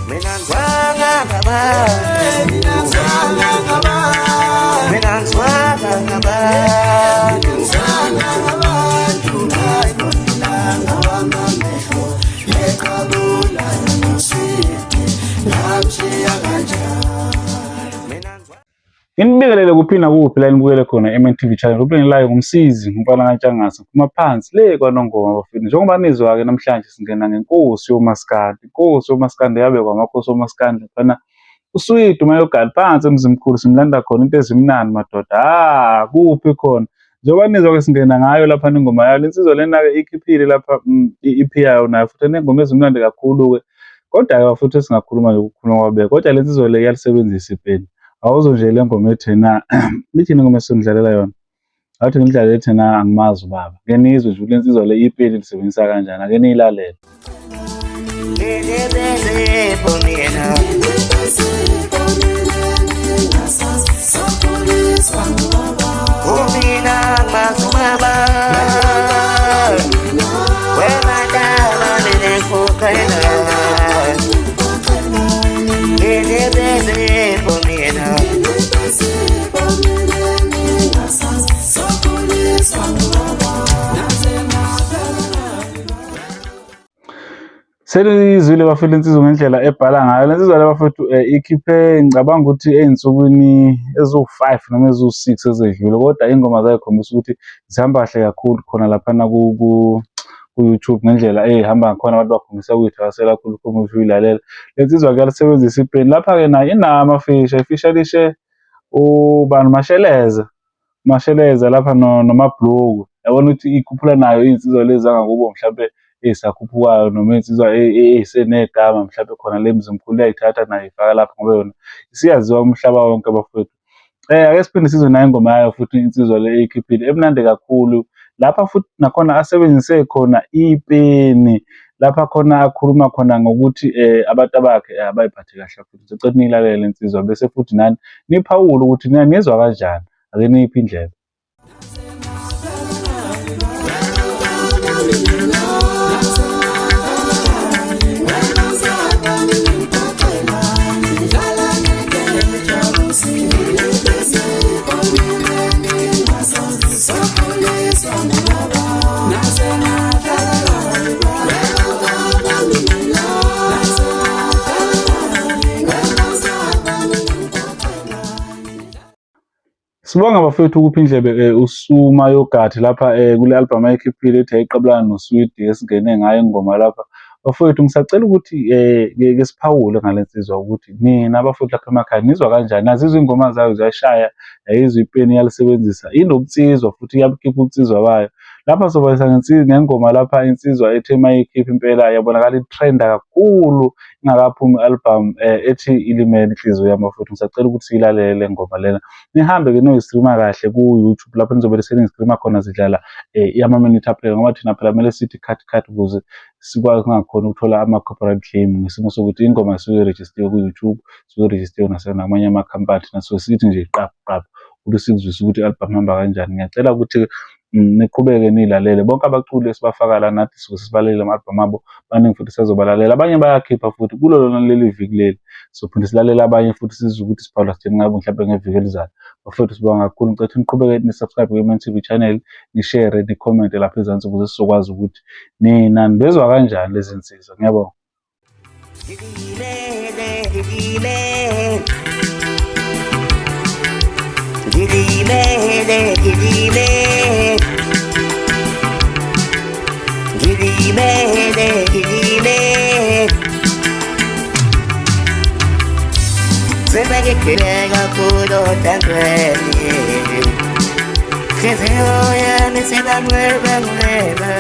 Mina ngizwanga ngabantu, mina ngizwanga ngabantu, mina ngizwanga ngabantu, ngizwanga ngabantu, ayibonilanga wamamehlo, yeqabula noswiti, ngamshiya kanjani. Nginibikelele kuphi nakuphi la nibukele khona MNTV channel. Ubengelayo ngumsizi ngumfana kaNtshangase phuma phansi le kwaNongoma bafini. Njengoba nizwa ke namhlanje singena ngenkosi yomaskandi. Inkosi yomaskandi yabekwa amakhosi yomaskandi fana uSweet uMayogali phansi emzimkhulu simlanda khona into ezimnandi madoda. Kuphi khona. Njengoba nizwa ke singena ngayo lapha ingoma yayo. Lensizwa lena ke ikhiphile lapha EP yayo nayo futhi nengoma ezimnandi kakhulu ke. Kodwa ke futhi singakhuluma nje ukukhuluma kwabe. Kodwa lensizwa le iyalisebenzisa ipeni. Awuzo nje le ngoma ethena lithi ngoma esongidlalela yona athi ngidlale ethena angimazi ubaba ke nizwe nje lensizwa le ipeli lisebenzisa kanjani ake niyilalele Selizwile bafile insizwa ngendlela ebhala ngayo lensizwa le bafethu ikhiphe ngicabanga ukuthi eyinsukwini ezu5 noma ezu6 ezedlule kodwa ingoma zayikhombisa ukuthi zihamba kahle kakhulu khona lapha na ku YouTube ngendlela ehamba ngakhona abantu bakhombisa ukuyithakasela kakhulu uma uyilalela lensizwa ke lisebenzisa ipeni lapha ke nayo inama fisha ifishalishe ubani masheleza lapha nomabhloko yabona ukuthi ikhuphula nayo insizwa lezi zangakubo mhlambe esakhuphukayo noma insizwa esenegama mhlambe khona lemzimkhulu yayithatha nayo ifaka lapha ngoba yona siyaziwa umhlaba wonke bafowethu ake siphinde sizwe nayo ingoma yayo futhi insizwa le ekhiphile emnandi kakhulu lapha futhi nakhona asebenzise khona ipeni lapha khona akhuluma khona ngokuthi abantu bakhe abayiphathe kahle futhi sicela niyilalele insizwa bese futhi nani niphawula ukuthi niyizwa kanjani ake niphi indlela Sibonga bafethu kuphi indlebe uSumayogali lapha kule album ayikhiphile ethi ayiqabulana noSweet esingene ngayo ingoma lapha bafethu ngisacela ukuthi ke siphawule ngalensizwa ukuthi mina bafethu lapha emakhaya nizwa kanjani nazizwa ingoma zayo ziyashaya yayizwa ipeni yalisebenzisa inobutsizwa futhi iyabukhipha ubutsizwa bayo lapha soba ngengoma lapha insizwa ethi mayikhipha impela yabonakala itrenda kakhulu ingakaphumi album ethi ilimele inhliziyo yami bafethu ngisacela ukuthi siyilalele ngoma lena nihambe ke noyistreama kahle ku YouTube lapho nizobe seningistreama khona zidlala ama-minute aphela ngoba thina phela kumele sithi cut ukuze sikwazi ngakhona ukuthola ama-copyright claim ngesimo sokuthi ingoma isuke register ku YouTube isuke register nasemanye amakhampani naso sithi nje qap ukuthi sikuzwise ukuthi i-album ihamba kanjani ngiyacela ukuthi niqhubeke nilalele bonke abaculi esibafaka la nathi suke sibalalele ama-album abo baningi futhi sizobalalela abanye bayakhipha futhi kulo lona leli viki leli sophinde silalela abanye futhi sizwe ukuthi siphawula sithini ngabo mhlawumbe ngeviki elizayo bafethu sibonga kakhulu ngicela niqhubeke ni-subscribe ku-MNTV channel ni-share ni-comment lapha ezansi ukuze sizokwazi ukuthi nina nibezwa kanjani lezi nsizwa ngiyabonga Sebayekeleka kulo tangweni Kizio ya nisina mweba mweba